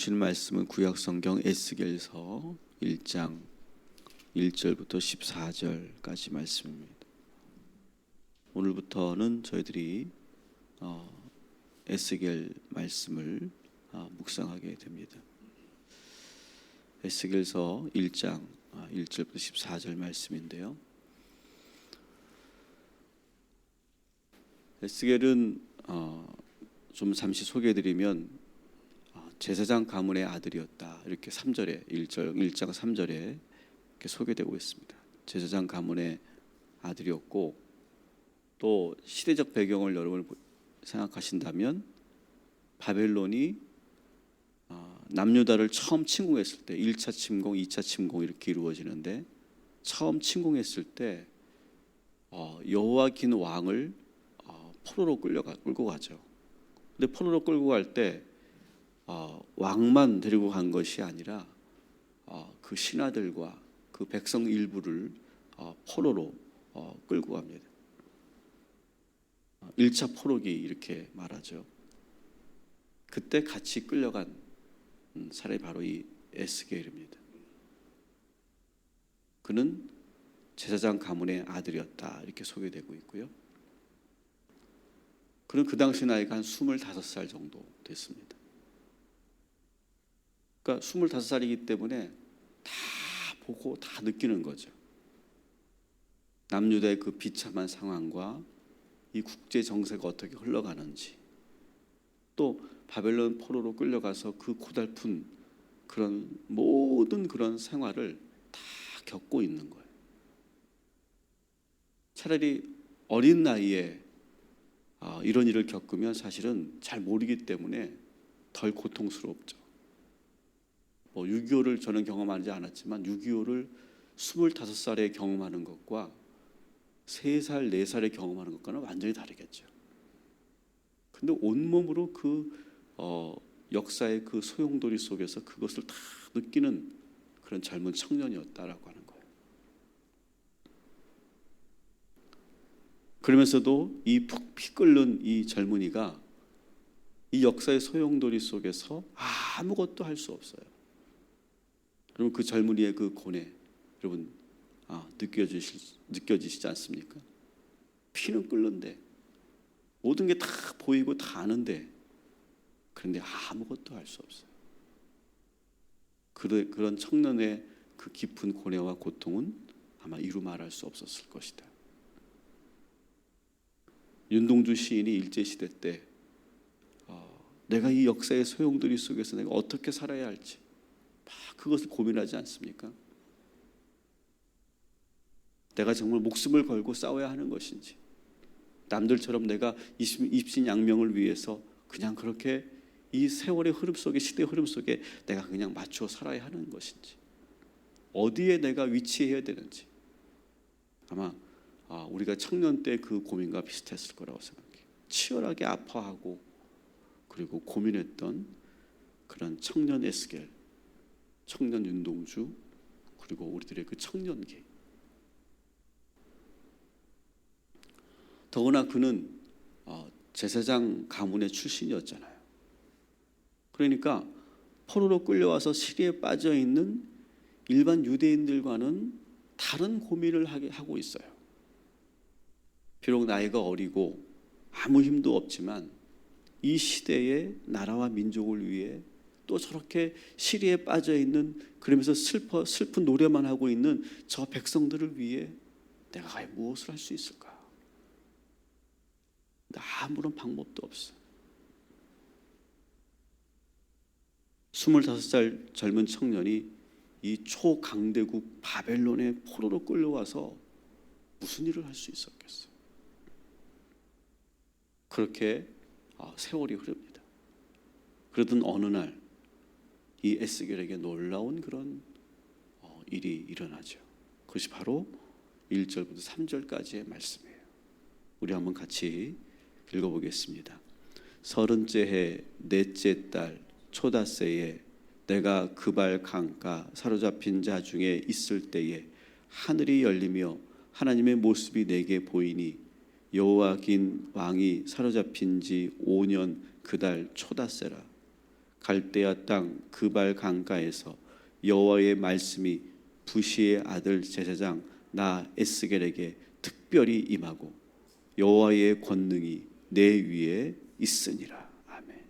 보실 말씀은 구약성경 에스겔서 1장 1절부터 14절까지 말씀입니다. 오늘부터는 저희들이 에스겔 말씀을 묵상하게 됩니다. 에스겔서 1장 1절부터 14절 말씀인데요. 에스겔은 좀 잠시 소개해드리면 제사장 가문의 아들이었다. 이렇게 3절에 1장 3절에 이렇게 소개되고 있습니다. 제사장 가문의 아들이었고, 또 시대적 배경을 여러분 생각하신다면 바벨론이 남유다를 처음 침공했을 때 1차 침공, 2차 침공 이렇게 이루어지는데, 처음 침공했을 때 여호와긴 왕을 포로로 끌고 가죠. 근데 포로로 끌고 갈 때 왕만 데리고 간 것이 아니라 그 신하들과 그 백성 일부를 포로로 끌고 갑니다. 1차 포로기 이렇게 말하죠. 그때 같이 끌려간 사람이 바로 이 에스겔입니다. 그는 제사장 가문의 아들이었다. 이렇게 소개되고 있고요. 그는 그 당시 나이가 한 25살 정도 됐습니다. 그러니까 25살이기 때문에 다 보고 다 느끼는 거죠. 남유다의 그 비참한 상황과 이 국제 정세가 어떻게 흘러가는지, 또 바벨론 포로로 끌려가서 그 고달픈 그런 모든 그런 생활을 다 겪고 있는 거예요. 차라리 어린 나이에 이런 일을 겪으면 사실은 잘 모르기 때문에 덜 고통스럽죠. 6.25를 저는 경험하지 않았지만 6.25를 25살에 경험하는 것과 3살, 4살에 경험하는 것과는 완전히 다르겠죠. 근데 온몸으로 그 역사의 그 소용돌이 속에서 그것을 다 느끼는 그런 젊은 청년이었다라고 하는 거예요. 그러면서도 이 푹 피 끓는 이 젊은이가 이 역사의 소용돌이 속에서 아무것도 할 수 없어요. 여러분, 그 젊은이의 그 고뇌, 여러분 느껴지시지 않습니까? 피는 끓는데, 모든 게 다 보이고 다 아는데, 그런데 아무것도 할 수 없어요. 그런 청년의 그 깊은 고뇌와 고통은 아마 이루 말할 수 없었을 것이다. 윤동주 시인이 일제시대 때 내가 이 역사의 소용돌이 속에서 내가 어떻게 살아야 할지 그것을 고민하지 않습니까? 내가 정말 목숨을 걸고 싸워야 하는 것인지, 남들처럼 내가 입신양명을 위해서 그냥 그렇게 이 세월의 흐름 속에, 시대의 흐름 속에 내가 그냥 맞추어 살아야 하는 것인지, 어디에 내가 위치해야 되는지, 아마 우리가 청년 때 그 고민과 비슷했을 거라고 생각해요. 치열하게 아파하고 그리고 고민했던 그런 청년 에스겔, 청년 윤동주, 그리고 우리들의 그 청년기. 더구나 그는 제사장 가문의 출신이었잖아요. 그러니까 포로로 끌려와서 시리에 빠져 있는 일반 유대인들과는 다른 고민을 하고 있어요. 비록 나이가 어리고 아무 힘도 없지만 이 시대의 나라와 민족을 위해 또 저렇게 시리에 빠져 있는, 그러면서 슬픈 노래만 하고 있는 저 백성들을 위해 내가 과연 무엇을 할 수 있을까? 아무런 방법도 없어. 25살 젊은 청년이 이 초강대국 바벨론의 포로로 끌려와서 무슨 일을 할 수 있었겠어? 그렇게 세월이 흐릅니다. 그러던 어느 날 이 에스겔에게 놀라운 그런 일이 일어나죠. 그것이 바로 1절부터 3절까지의 말씀이에요. 우리 한번 같이 읽어보겠습니다. 30째 해 넷째 달 초닷새에 내가 그발 강가 사로잡힌 자 중에 있을 때에 하늘이 열리며 하나님의 모습이 내게 보이니 여호와긴 왕이 사로잡힌 지 5년 그 달 초닷새라. 갈대아 땅 그발 강가에서 여호와의 말씀이 부시의 아들 제사장 나 에스겔에게 특별히 임하고 여호와의 권능이 내 위에 있으니라. 아멘.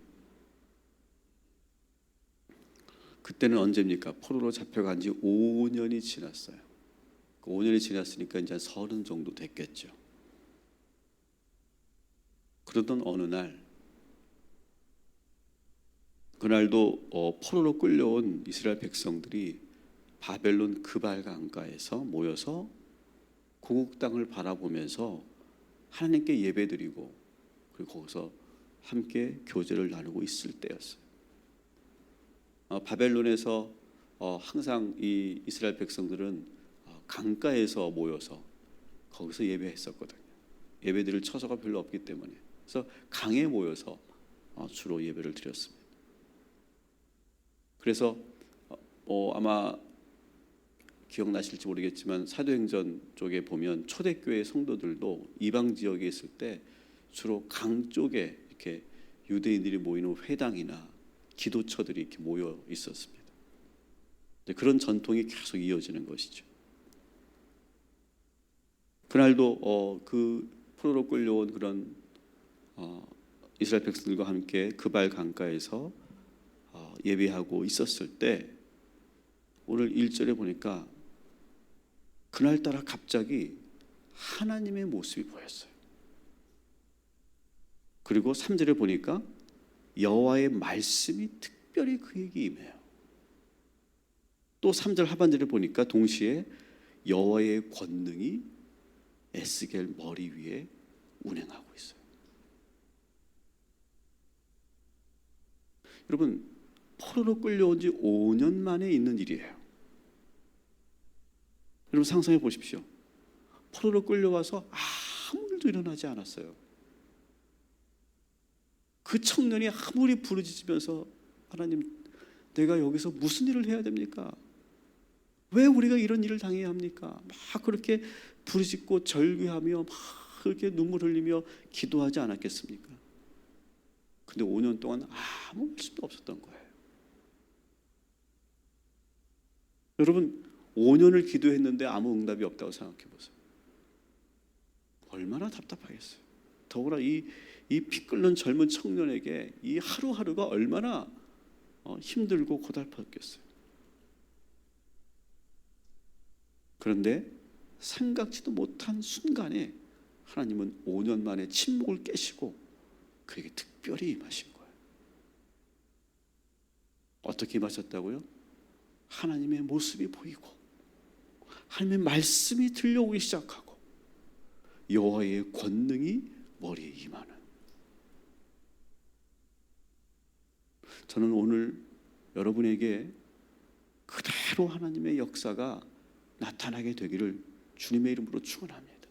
그때는 언제입니까? 포로로 잡혀간 지 5년이 지났어요. 5년이 지났으니까 이제 30 정도 됐겠죠. 그러던 어느 날, 그날도 포로로 끌려온 이스라엘 백성들이 바벨론 그발 강가에서 모여서 고국 땅을 바라보면서 하나님께 예배드리고 그리고 거기서 함께 교제를 나누고 있을 때였어요. 바벨론에서 항상 이 이스라엘 백성들은 강가에서 모여서 거기서 예배했었거든요. 예배드릴 처소가 별로 없기 때문에. 그래서 강에 모여서 주로 예배를 드렸습니다. 그래서 아마 기억나실지 모르겠지만 사도행전 쪽에 보면 초대교회 성도들도 이방 지역에 있을 때 주로 강 쪽에 이렇게 유대인들이 모이는 회당이나 기도처들이 이렇게 모여 있었습니다. 그런 전통이 계속 이어지는 것이죠. 그날도 그 포로로 끌려온 그런 이스라엘 백성들과 함께 그발 강가에서 예배하고 있었을 때 오늘 1절에 보니까 그날따라 갑자기 하나님의 모습이 보였어요. 그리고 3절에 보니까 여호와의 말씀이 특별히 그에게 임해요. 또 3절 하반절에 보니까 동시에 여호와의 권능이 에스겔 머리 위에 운행하고 있어요. 여러분, 포로로 끌려온 지 5년 만에 있는 일이에요. 여러분 상상해 보십시오. 포로로 끌려와서 아무 일도 일어나지 않았어요. 그 청년이 아무리 부르짖으면서 하나님, 내가 여기서 무슨 일을 해야 됩니까? 왜 우리가 이런 일을 당해야 합니까? 막 그렇게 부르짖고 절규하며 막 그렇게 눈물 흘리며 기도하지 않았겠습니까? 근데 5년 동안 아무 말씀도 없었던 거예요. 여러분 5년을 기도했는데 아무 응답이 없다고 생각해 보세요. 얼마나 답답하겠어요. 더구나 이 피 끓는 젊은 청년에게 이 하루하루가 얼마나 힘들고 고달팠겠어요. 그런데 생각지도 못한 순간에 하나님은 5년 만에 침묵을 깨시고 그에게 특별히 임하신 거예요. 어떻게 임하셨다고요? 하나님의 모습이 보이고 하나님의 말씀이 들려오기 시작하고 여호와의 권능이 머리에 임하는. 저는 오늘 여러분에게 그대로 하나님의 역사가 나타나게 되기를 주님의 이름으로 축원합니다.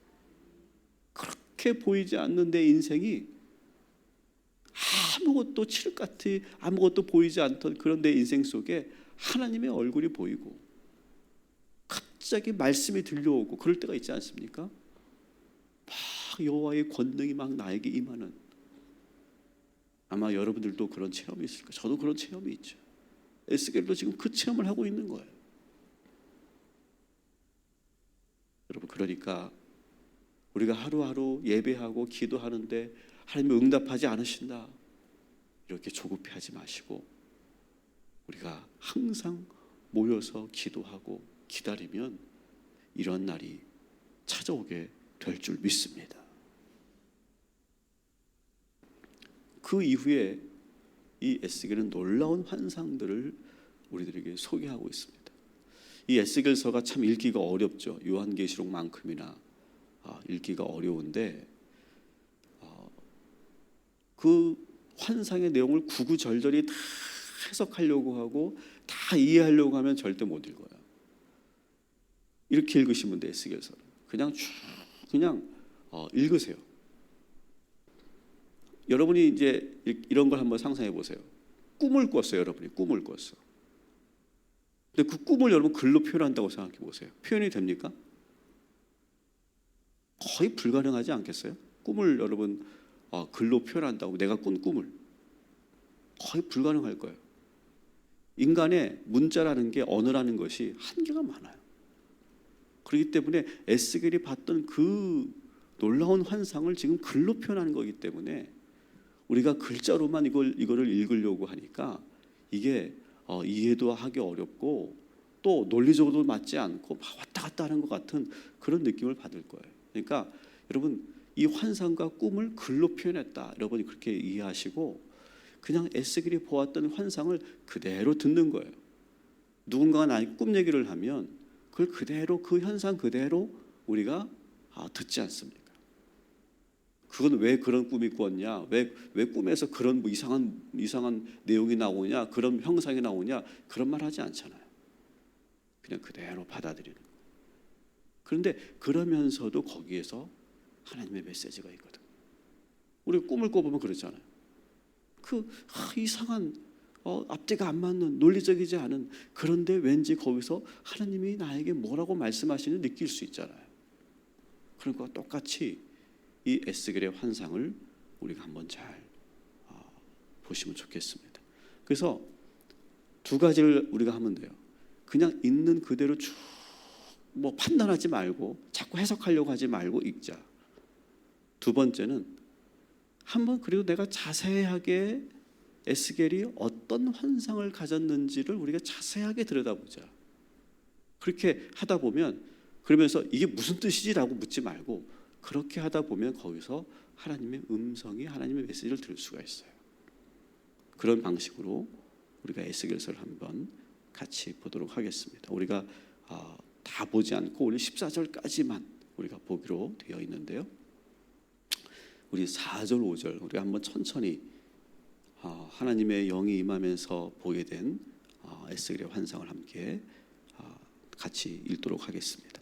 그렇게 보이지 않는 내 인생이 아무것도 칠흑같이 아무것도 보이지 않던 그런 내 인생 속에 하나님의 얼굴이 보이고 갑자기 말씀이 들려오고 그럴 때가 있지 않습니까? 막 여호와의 권능이 막 나에게 임하는. 아마 여러분들도 그런 체험이 있을 거예요. 저도 그런 체험이 있죠. 에스겔도 지금 그 체험을 하고 있는 거예요. 여러분, 그러니까 우리가 하루하루 예배하고 기도하는데 하나님이 응답하지 않으신다 이렇게 조급해하지 마시고 우리가 항상 모여서 기도하고 기다리면 이런 날이 찾아오게 될 줄 믿습니다. 그 이후에 이 에스겔은 놀라운 환상들을 우리들에게 소개하고 있습니다. 이 에스겔서가 참 읽기가 어렵죠. 요한계시록만큼이나 읽기가 어려운데 그 환상의 내용을 구구절절히 다 해석하려고 하고 다 이해하려고 하면 절대 못 읽어요. 이렇게 읽으시면 돼요. 에스겔서를 그냥 쭉 그냥 읽으세요. 여러분이 이제 이런 걸 한번 상상해 보세요. 꿈을 꿨어요. 여러분이 꿈을 꿨어. 근데 그 꿈을 여러분 글로 표현한다고 생각해 보세요. 표현이 됩니까? 거의 불가능하지 않겠어요? 꿈을 여러분 글로 표현한다고 내가 꾼 꿈을 거의 불가능할 거예요. 인간의 문자라는 게, 언어라는 것이 한계가 많아요. 그렇기 때문에 에스겔이 봤던 그 놀라운 환상을 지금 글로 표현하는 거기 때문에 우리가 글자로만 이거를 읽으려고 하니까 이게 이해도 하기 어렵고 또 논리적으로도 맞지 않고 막 왔다 갔다 하는 것 같은 그런 느낌을 받을 거예요. 그러니까 여러분, 이 환상과 꿈을 글로 표현했다, 여러분이 그렇게 이해하시고 그냥 에스겔이 보았던 환상을 그대로 듣는 거예요. 누군가가 나에게 꿈 얘기를 하면 그걸 그대로, 그 현상 그대로 우리가 듣지 않습니까? 그건 왜 그런 꿈이 꾸었냐, 왜 꿈에서 그런 뭐 이상한 내용이 나오냐, 그런 형상이 나오냐, 그런 말 하지 않잖아요. 그냥 그대로 받아들이는 거예요. 그런데 그러면서도 거기에서 하나님의 메시지가 있거든. 우리 꿈을 꿔보면 그렇잖아요. 이상한 앞뒤가 안 맞는, 논리적이지 않은, 그런데 왠지 거기서 하나님이 나에게 뭐라고 말씀하시는지 느낄 수 있잖아요. 그런 것과 똑같이 이 에스겔의 환상을 우리가 한번 잘 보시면 좋겠습니다. 그래서 두 가지를 우리가 하면 돼요. 그냥 있는 그대로 쭉 뭐 판단하지 말고 자꾸 해석하려고 하지 말고 읽자. 두 번째는 한번 그리고 내가 자세하게 에스겔이 어떤 환상을 가졌는지를 우리가 자세하게 들여다보자. 그렇게 하다 보면, 그러면서 이게 무슨 뜻이지라고 묻지 말고 그렇게 하다 보면 거기서 하나님의 음성이, 하나님의 메시지를 들을 수가 있어요. 그런 방식으로 우리가 에스겔서를 한번 같이 보도록 하겠습니다. 우리가 다 보지 않고 오늘 14절까지만 우리가 보기로 되어 있는데요. 우리 4절, 5절 우리가 한번 천천히 하나님의 영이 임하면서 보게 된 에스겔의 환상을 함께 같이 읽도록 하겠습니다.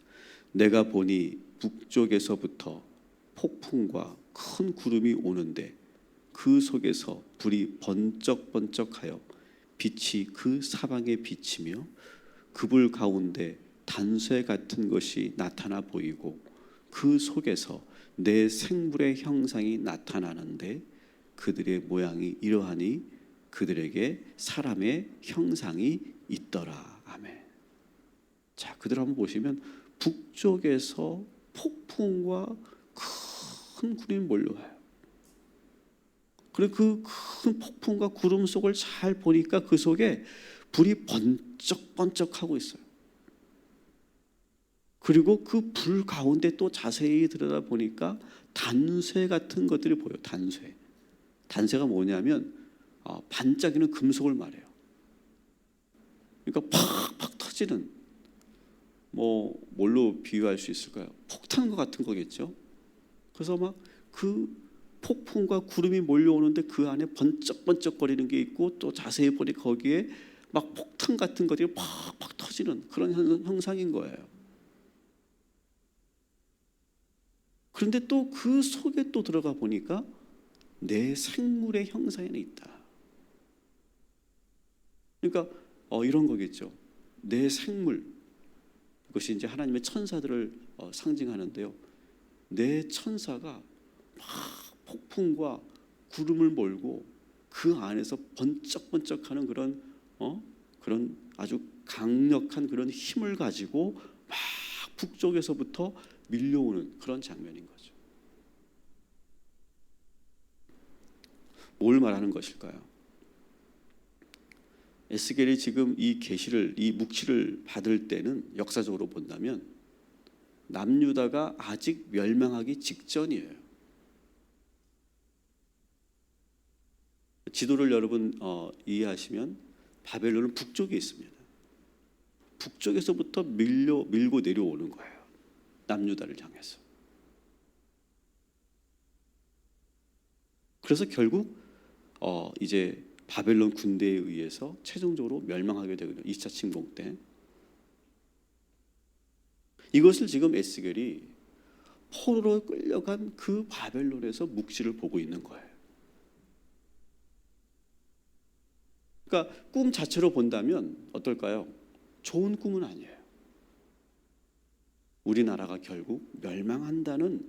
내가 보니 북쪽에서부터 폭풍과 큰 구름이 오는데 그 속에서 불이 번쩍번쩍하여 빛이 그 사방에 비치며 그 불 가운데 단쇠 같은 것이 나타나 보이고 그 속에서 내 생물의 형상이 나타나는데 그들의 모양이 이러하니 그들에게 사람의 형상이 있더라. 아멘. 자, 그들 한번 보시면 북쪽에서 폭풍과 큰 구름이 몰려와요. 그리고 그 큰 폭풍과 구름 속을 잘 보니까 그 속에 불이 번쩍번쩍하고 있어요. 그리고 그 불 가운데 또 자세히 들여다보니까 단쇠 같은 것들이 보여요. 단쇠가 뭐냐면 반짝이는 금속을 말해요. 그러니까 팍팍 터지는, 뭘로 비유할 수 있을까요? 폭탄과 같은 거겠죠. 그래서 막 그 폭풍과 구름이 몰려오는데 그 안에 번쩍번쩍거리는 게 있고 또 자세히 보니 거기에 막 폭탄 같은 것들이 팍팍 터지는 그런 형상인 거예요. 그런데 또 그 속에 또 들어가 보니까 내 생물의 형상에는 있다. 그러니까 이런 거겠죠. 내 생물, 그것이 이제 하나님의 천사들을 상징하는데요. 내 천사가 막 폭풍과 구름을 몰고 그 안에서 번쩍번쩍하는 그런 아주 강력한 그런 힘을 가지고 막 북쪽에서부터 밀려오는 그런 장면인 거죠. 뭘 말하는 것일까요? 에스겔이 지금 이 계시를, 이 묵시를 받을 때는 역사적으로 본다면 남유다가 아직 멸망하기 직전이에요. 지도를 여러분 이해하시면 바벨론은 북쪽에 있습니다. 북쪽에서부터 밀고 내려오는 거예요. 남유다를 향해서. 그래서 결국 이제 바벨론 군대에 의해서 최종적으로 멸망하게 되거든요. 2차 침공 때. 이것을 지금 에스겔이 포로로 끌려간 그 바벨론에서 묵시를 보고 있는 거예요. 그러니까 꿈 자체로 본다면 어떨까요? 좋은 꿈은 아니에요. 우리나라가 결국 멸망한다는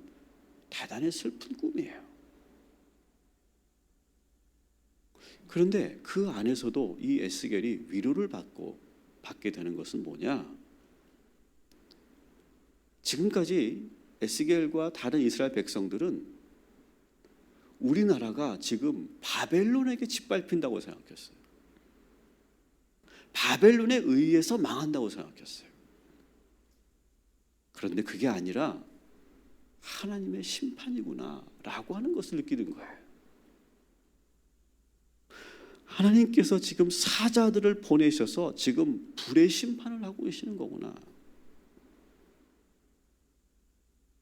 대단히 슬픈 꿈이에요. 그런데 그 안에서도 이 에스겔이 위로를 받게 되는 것은 뭐냐? 지금까지 에스겔과 다른 이스라엘 백성들은 우리나라가 지금 바벨론에게 짓밟힌다고 생각했어요. 바벨론에 의해서 망한다고 생각했어요. 그런데 그게 아니라 하나님의 심판이구나 라고 하는 것을 느끼는 거예요. 하나님께서 지금 사자들을 보내셔서 지금 불의 심판을 하고 계시는 거구나.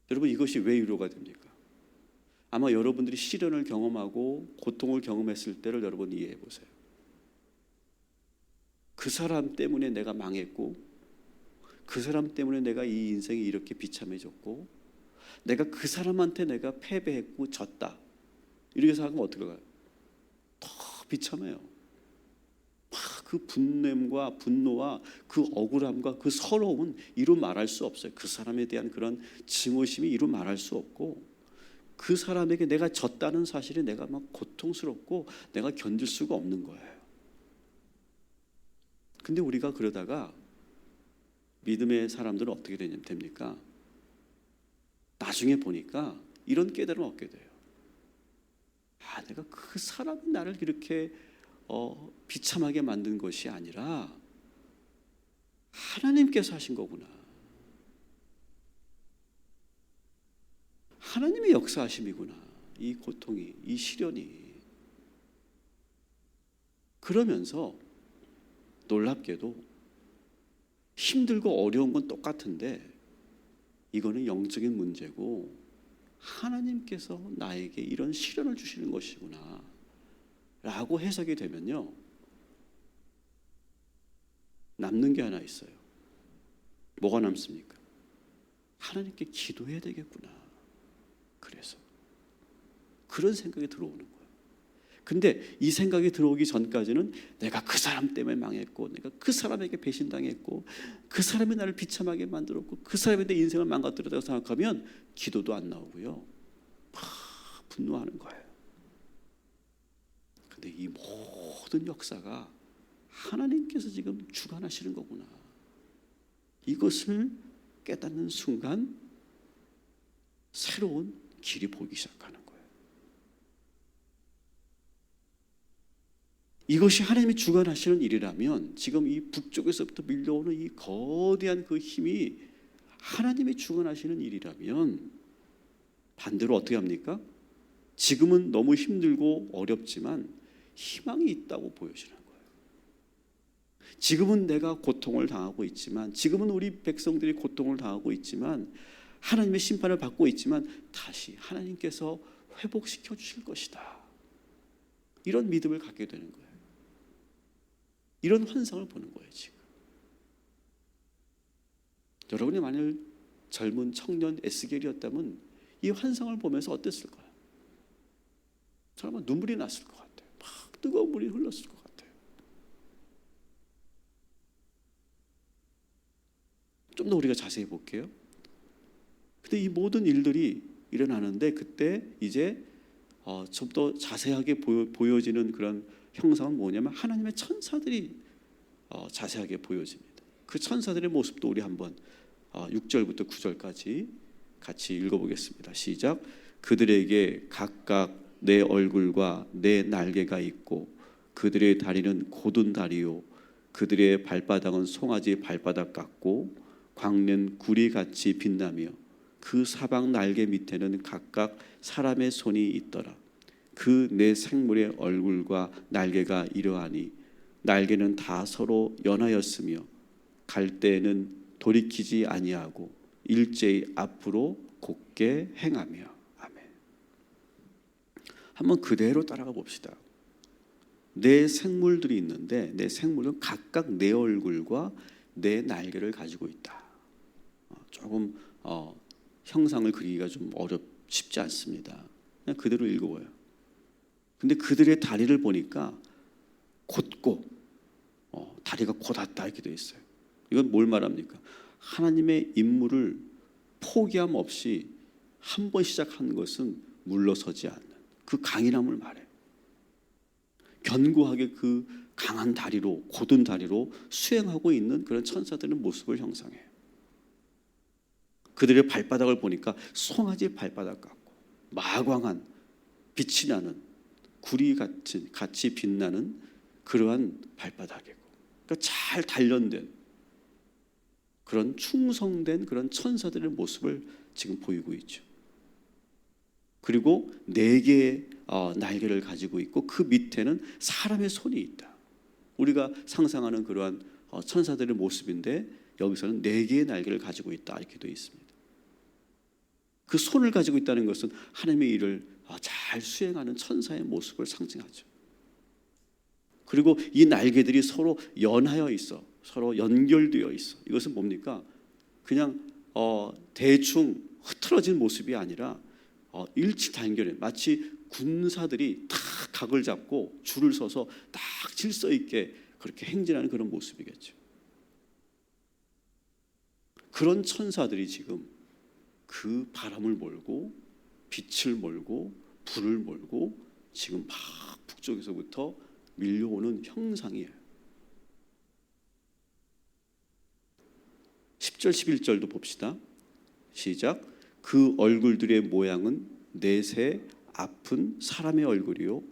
여러분, 이것이 왜 위로가 됩니까? 아마 여러분들이 시련을 경험하고 고통을 경험했을 때를 여러분 이해해 보세요. 그 사람 때문에 내가 망했고, 그 사람 때문에 내가 이 인생이 이렇게 비참해졌고, 내가 그 사람한테 내가 패배했고 졌다, 이렇게 생각하면 어떻게 가요? 더 비참해요. 그 분냄과 분노와 그 억울함과 그 서러움은 이루 말할 수 없어요. 그 사람에 대한 그런 증오심이 이루 말할 수 없고, 그 사람에게 내가 졌다는 사실이 내가 막 고통스럽고 내가 견딜 수가 없는 거예요. 근데 우리가 그러다가 믿음의 사람들은 어떻게 됩니까? 나중에 보니까 이런 깨달음을 얻게 돼요. 내가 그 사람이 나를 이렇게 비참하게 만든 것이 아니라 하나님께서 하신 거구나. 하나님의 역사하심이구나. 이 고통이, 이 시련이. 그러면서 놀랍게도 힘들고 어려운 건 똑같은데 이거는 영적인 문제고 하나님께서 나에게 이런 시련을 주시는 것이구나 라고 해석이 되면요, 남는 게 하나 있어요. 뭐가 남습니까? 하나님께 기도해야 되겠구나. 그래서 그런 생각이 들어오는 거예요. 근데 이 생각이 들어오기 전까지는 내가 그 사람 때문에 망했고, 내가 그 사람에게 배신당했고, 그 사람이 나를 비참하게 만들었고, 그 사람이 내 인생을 망가뜨렸다고 생각하면 기도도 안 나오고요, 막 분노하는 거예요. 근데 이 모든 역사가 하나님께서 지금 주관하시는 거구나. 이것을 깨닫는 순간 새로운 길이 보이기 시작하는 거예요. 이것이 하나님이 주관하시는 일이라면 지금 이 북쪽에서부터 밀려오는 이 거대한 그 힘이 하나님이 주관하시는 일이라면 반대로 어떻게 합니까? 지금은 너무 힘들고 어렵지만 희망이 있다고 보여지는 거예요. 지금은 내가 고통을 당하고 있지만, 지금은 우리 백성들이 고통을 당하고 있지만, 하나님의 심판을 받고 있지만 다시 하나님께서 회복시켜 주실 것이다. 이런 믿음을 갖게 되는 거예요. 이런 환상을 보는 거예요. 지금 여러분이 만약 젊은 청년 에스겔이었다면 이 환상을 보면서 어땠을까요? 정말 눈물이 났을 것 같아요. 막 뜨거운 물이 흘렀을 것 같아요. 좀 더 우리가 자세히 볼게요. 근데 이 모든 일들이 일어나는데 그때 이제 좀 더 자세하게 보여지는 그런 형상은 뭐냐면 하나님의 천사들이 자세하게 보여집니다. 그 천사들의 모습도 우리 한번 6절부터 9절까지 같이 읽어보겠습니다. 시작. 그들에게 각각 내 얼굴과 내 날개가 있고 그들의 다리는 곧은 다리요 그들의 발바닥은 송아지 발바닥 같고 광는 구리같이 빛나며 그 사방 날개 밑에는 각각 사람의 손이 있더라. 그 네 생물의 얼굴과 날개가 이러하니 날개는 다 서로 연하였으며 갈 때에는 돌이키지 아니하고 일제히 앞으로 곧게 행하며. 아멘. 한번 그대로 따라가 봅시다. 네 생물들이 있는데 네 생물은 각각 네 얼굴과 네 날개를 가지고 있다. 조금 형상을 그리기가 좀 쉽지 않습니다. 그냥 그대로 읽어봐요. 근데 그들의 다리를 보니까 곧고 다리가 곧았다 이렇게 되어 있어요. 이건 뭘 말합니까? 하나님의 임무를 포기함 없이 한 번 시작한 것은 물러서지 않는 그 강인함을 말해요. 견고하게 그 강한 다리로, 곧은 다리로 수행하고 있는 그런 천사들의 모습을 형상해요. 그들의 발바닥을 보니까 송아지 발바닥 같고 마광한 빛이 나는 구리 같이 빛나는 그러한 발바닥이고, 그러니까 잘 단련된 그런 충성된 그런 천사들의 모습을 지금 보이고 있죠. 그리고 4개의 날개를 가지고 있고 그 밑에는 사람의 손이 있다. 우리가 상상하는 그러한 천사들의 모습인데 여기서는 4개의 날개를 가지고 있다 이렇게 되어 있습니다. 그 손을 가지고 있다는 것은 하나님의 일을 잘 수행하는 천사의 모습을 상징하죠. 그리고 이 날개들이 서로 연하여 있어, 서로 연결되어 있어. 이것은 뭡니까? 그냥 대충 흐트러진 모습이 아니라 일치단결해, 마치 군사들이 딱 각을 잡고 줄을 서서 딱 질서 있게 그렇게 행진하는 그런 모습이겠죠. 그런 천사들이 지금 그 바람을 몰고 빛을 몰고 불을 몰고 지금 막 북쪽에서부터 밀려오는 형상이에요. 10절 11절도 봅시다. 시작. 그 얼굴들의 모양은 넷의 앞은 사람의 얼굴이요,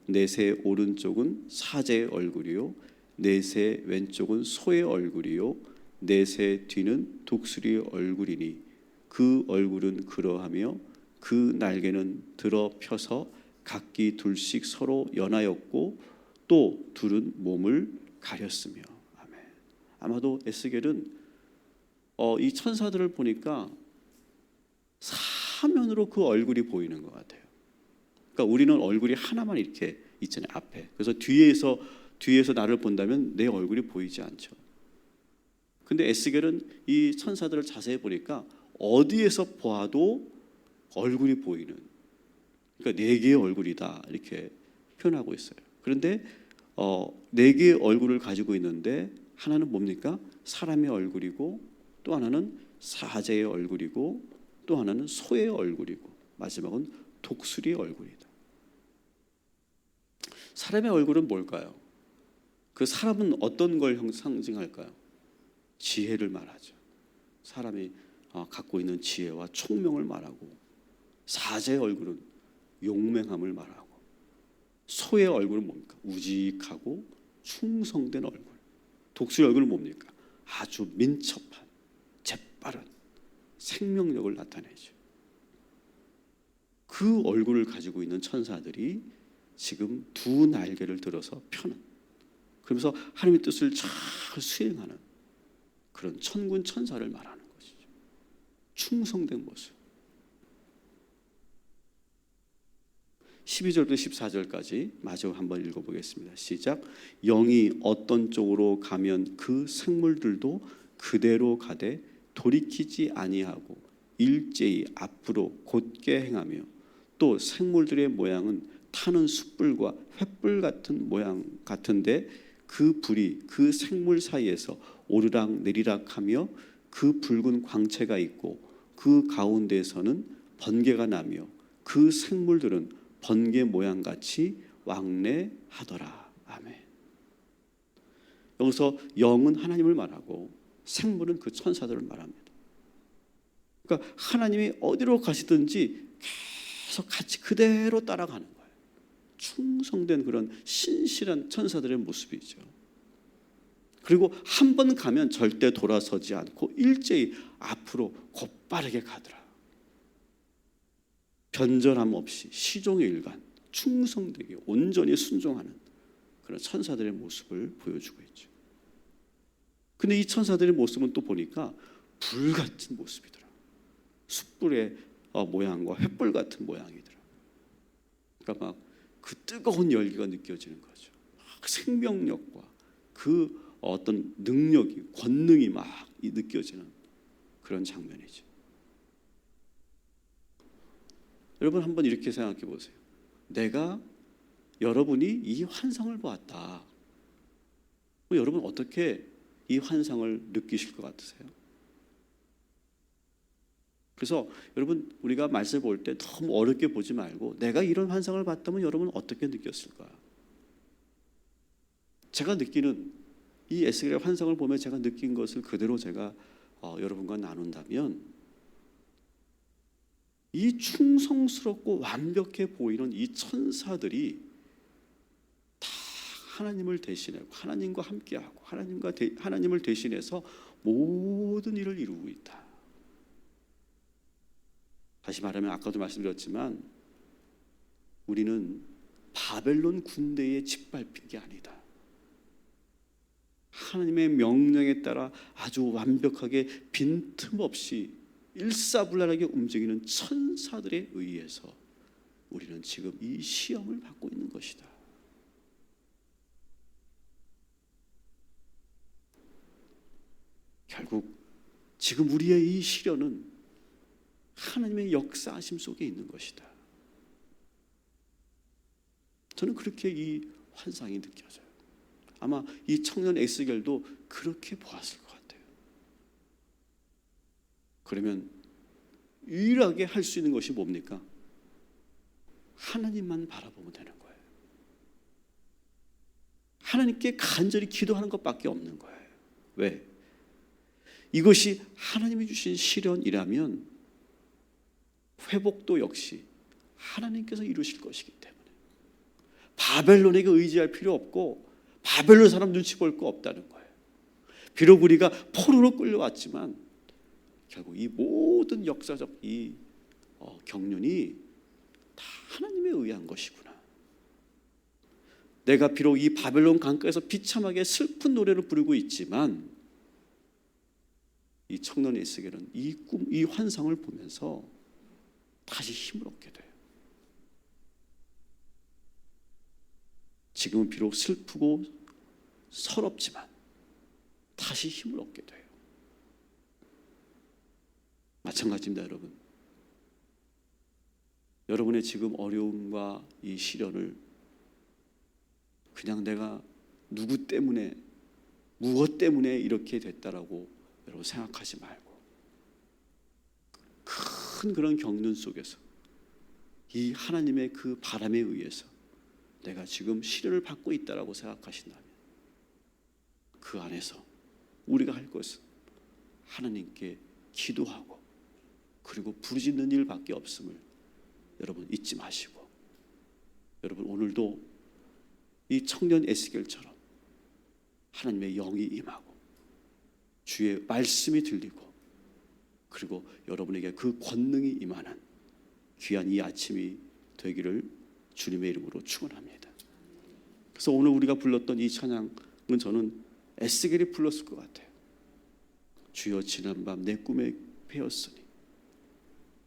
넷의 오른쪽은 사자의 얼굴이요, 넷의 왼쪽은 소의 얼굴이요, 넷의 뒤는 독수리의 얼굴이니 그 얼굴은 그러하며 그 날개는 들어 펴서 각기 둘씩 서로 연하였고 또 둘은 몸을 가렸으며. 아멘. 아마도 에스겔은 이 천사들을 보니까 사면으로 그 얼굴이 보이는 것 같아요. 그러니까 우리는 얼굴이 하나만 이렇게 있잖아요, 앞에. 그래서 뒤에서 나를 본다면 내 얼굴이 보이지 않죠. 근데 에스겔은 이 천사들을 자세히 보니까 어디에서 보아도 얼굴이 보이는, 그러니까 4개의 얼굴이다 이렇게 표현하고 있어요. 그런데 4개의 얼굴을 가지고 있는데 하나는 뭡니까? 사람의 얼굴이고, 또 하나는 사자의 얼굴이고, 또 하나는 소의 얼굴이고, 마지막은 독수리의 얼굴이다. 사람의 얼굴은 뭘까요? 그 사람은 어떤 걸 상징할까요? 지혜를 말하죠. 사람이 갖고 있는 지혜와 총명을 말하고, 사자의 얼굴은 용맹함을 말하고, 소의 얼굴은 뭡니까? 우직하고 충성된 얼굴. 독수리 얼굴은 뭡니까? 아주 민첩한, 재빠른 생명력을 나타내죠. 그 얼굴을 가지고 있는 천사들이 지금 2 날개를 들어서 펴는, 그러면서 하나님의 뜻을 잘 수행하는 그런 천군 천사를 말하는 것이죠. 충성된 모습. 12절부터 14절까지 마저 한번 읽어보겠습니다. 시작. 영이 어떤 쪽으로 가면 그 생물들도 그대로 가되 돌이키지 아니하고 일제히 앞으로 곧게 행하며, 또 생물들의 모양은 타는 숯불과 횃불 같은 모양 같은데 그 불이 그 생물 사이에서 오르락 내리락하며 그 붉은 광채가 있고 그 가운데에서는 번개가 나며 그 생물들은 번개 모양같이 왕래하더라. 아멘. 여기서 영은 하나님을 말하고 생물은 그 천사들을 말합니다. 그러니까 하나님이 어디로 가시든지 계속 같이 그대로 따라가는 거예요. 충성된 그런 신실한 천사들의 모습이죠. 그리고 한 번 가면 절대 돌아서지 않고 일제히 앞으로 곧바르게 가더라. 변절함 없이 시종의 일관, 충성되게 온전히 순종하는 그런 천사들의 모습을 보여주고 있죠. 근데 이 천사들의 모습은 또 보니까 불 같은 모습이더라. 숯불의 모양과 횃불 같은 모양이더라. 그러니까 막 그 뜨거운 열기가 느껴지는 거죠. 막 생명력과 그 어떤 능력이, 권능이 막 느껴지는 그런 장면이죠. 여러분 한번 이렇게 생각해 보세요. 여러분이 이 환상을 보았다. 여러분 어떻게 이 환상을 느끼실 것 같으세요? 그래서 여러분 우리가 말씀을 볼 때 너무 어렵게 보지 말고 내가 이런 환상을 봤다면 여러분 어떻게 느꼈을까? 제가 느끼는 이 에스겔의 환상을 보면 제가 느낀 것을 그대로 제가 여러분과 나눈다면, 이 충성스럽고 완벽해 보이는 이 천사들이 다 하나님을 대신하고 하나님과 함께하고 하나님을 대신해서 모든 일을 이루고 있다. 다시 말하면 아까도 말씀드렸지만 우리는 바벨론 군대에 짓밟힌 게 아니다. 하나님의 명령에 따라 아주 완벽하게 빈틈없이 일사불란하게 움직이는 천사들에 의해서 우리는 지금 이 시험을 받고 있는 것이다. 결국 지금 우리의 이 시련은 하나님의 역사하심 속에 있는 것이다. 저는 그렇게 이 환상이 느껴져요. 아마 이 청년 에스겔도 그렇게 보았을 것 같아요. 그러면 유일하게 할 수 있는 것이 뭡니까? 하나님만 바라보면 되는 거예요. 하나님께 간절히 기도하는 것밖에 없는 거예요. 왜? 이것이 하나님이 주신 시련이라면 회복도 역시 하나님께서 이루실 것이기 때문에 바벨론에게 의지할 필요 없고 바벨론 사람 눈치 볼 거 없다는 거예요. 비록 우리가 포로로 끌려왔지만 결국 이 모든 역사적 이 경륜이 다 하나님에 의한 것이구나. 내가 비록 이 바벨론 강가에서 비참하게 슬픈 노래를 부르고 있지만 이 청년 에스겔은 이 환상을 보면서 다시 힘을 얻게 돼요. 지금은 비록 슬프고 서럽지만 다시 힘을 얻게 돼요. 마찬가지입니다, 여러분. 여러분의 지금 어려움과 이 시련을 그냥 내가 누구 때문에, 무엇 때문에 이렇게 됐다라고 여러분 생각하지 말고 큰 그런 경륜 속에서 이 하나님의 그 바람에 의해서 내가 지금 시련을 받고 있다라고 생각하신다면 그 안에서 우리가 할 것은 하나님께 기도하고 그리고 부르짖는 일밖에 없음을 여러분 잊지 마시고, 여러분 오늘도 이 청년 에스겔처럼 하나님의 영이 임하고 주의 말씀이 들리고 그리고 여러분에게 그 권능이 임하는 귀한 이 아침이 되기를 주님의 이름으로 축원합니다. 그래서 오늘 우리가 불렀던 이 찬양은 저는 에스겔이 불렀을 것 같아요. 주여 지난밤 내 꿈에 배었으니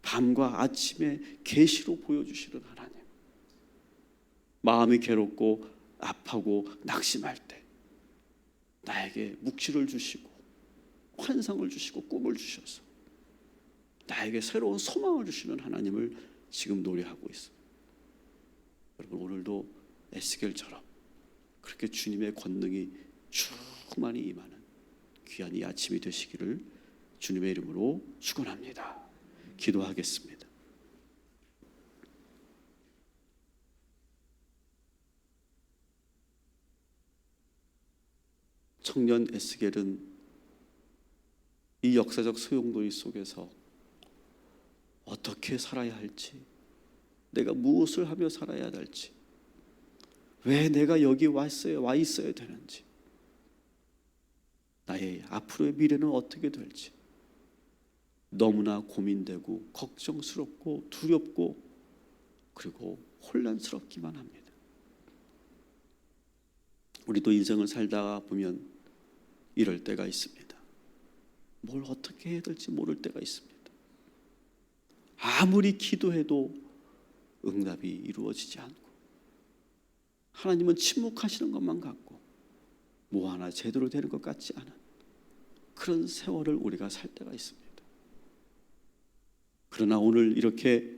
밤과 아침에 계시로 보여주시는 하나님, 마음이 괴롭고 아파고 낙심할 때 나에게 묵시를 주시고 환상을 주시고 꿈을 주셔서 나에게 새로운 소망을 주시는 하나님을 지금 노래하고 있습니다. 여러분 오늘도 에스겔처럼 그렇게 주님의 권능이 충만히 임하는 귀한 이 아침이 되시기를 주님의 이름으로 축원합니다. 기도하겠습니다. 청년 에스겔은 이 역사적 소용돌이 속에서 어떻게 살아야 할지, 내가 무엇을 하며 살아야 할지, 왜 내가 여기 와 있어야 되는지, 나의 앞으로의 미래는 어떻게 될지 너무나 고민되고 걱정스럽고 두렵고 그리고 혼란스럽기만 합니다. 우리도 인생을 살다가 보면 이럴 때가 있습니다. 뭘 어떻게 해야 될지 모를 때가 있습니다. 아무리 기도해도 응답이 이루어지지 않고 하나님은 침묵하시는 것만 같고 뭐 하나 제대로 되는 것 같지 않은 그런 세월을 우리가 살 때가 있습니다. 그러나 오늘 이렇게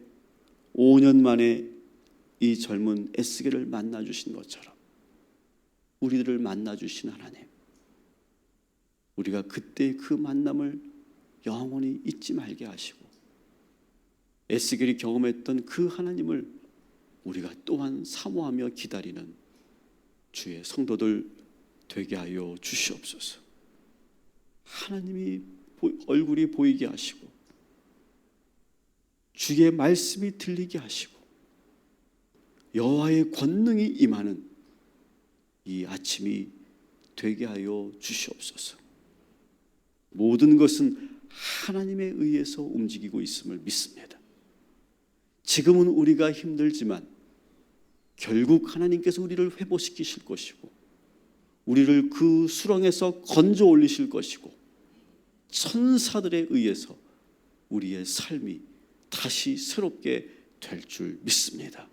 5년 만에 이 젊은 에스겔을 만나주신 것처럼 우리들을 만나주신 하나님, 우리가 그때 그 만남을 영원히 잊지 말게 하시고 에스겔이 경험했던 그 하나님을 우리가 또한 사모하며 기다리는 주의 성도들 되게 하여 주시옵소서. 하나님이 얼굴이 보이게 하시고 주의 말씀이 들리게 하시고 여호와의 권능이 임하는 이 아침이 되게 하여 주시옵소서. 모든 것은 하나님에 의해서 움직이고 있음을 믿습니다. 지금은 우리가 힘들지만 결국 하나님께서 우리를 회복시키실 것이고 우리를 그 수렁에서 건져 올리실 것이고 천사들에 의해서 우리의 삶이 다시 새롭게 될 줄 믿습니다.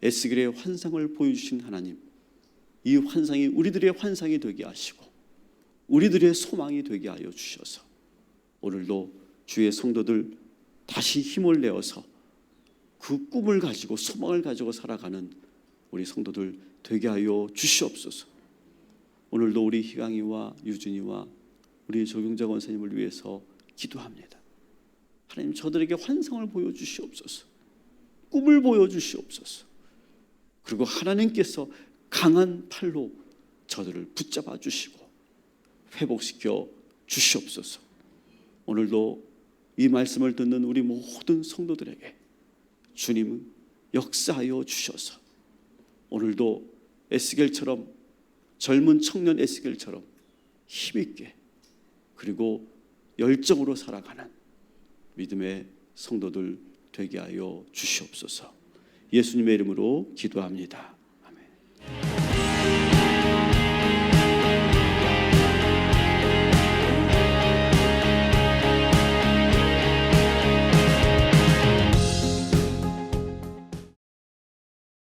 에스겔의 환상을 보여주신 하나님, 이 환상이 우리들의 환상이 되게 하시고 우리들의 소망이 되게 하여 주셔서 오늘도 주의 성도들 다시 힘을 내어서 그 꿈을 가지고 소망을 가지고 살아가는 우리 성도들 되게 하여 주시옵소서. 오늘도 우리 희강이와 유준이와 우리 조경자 권사님을 위해서 기도합니다. 하나님, 저들에게 환상을 보여주시옵소서. 꿈을 보여주시옵소서. 그리고 하나님께서 강한 팔로 저들을 붙잡아 주시고 회복시켜 주시옵소서. 오늘도 이 말씀을 듣는 우리 모든 성도들에게 주님은 역사하여 주셔서 오늘도 에스겔처럼, 젊은 청년 에스겔처럼 힘있게 그리고 열정으로 살아가는 믿음의 성도들 되게 하여 주시옵소서. 예수님의 이름으로 기도합니다.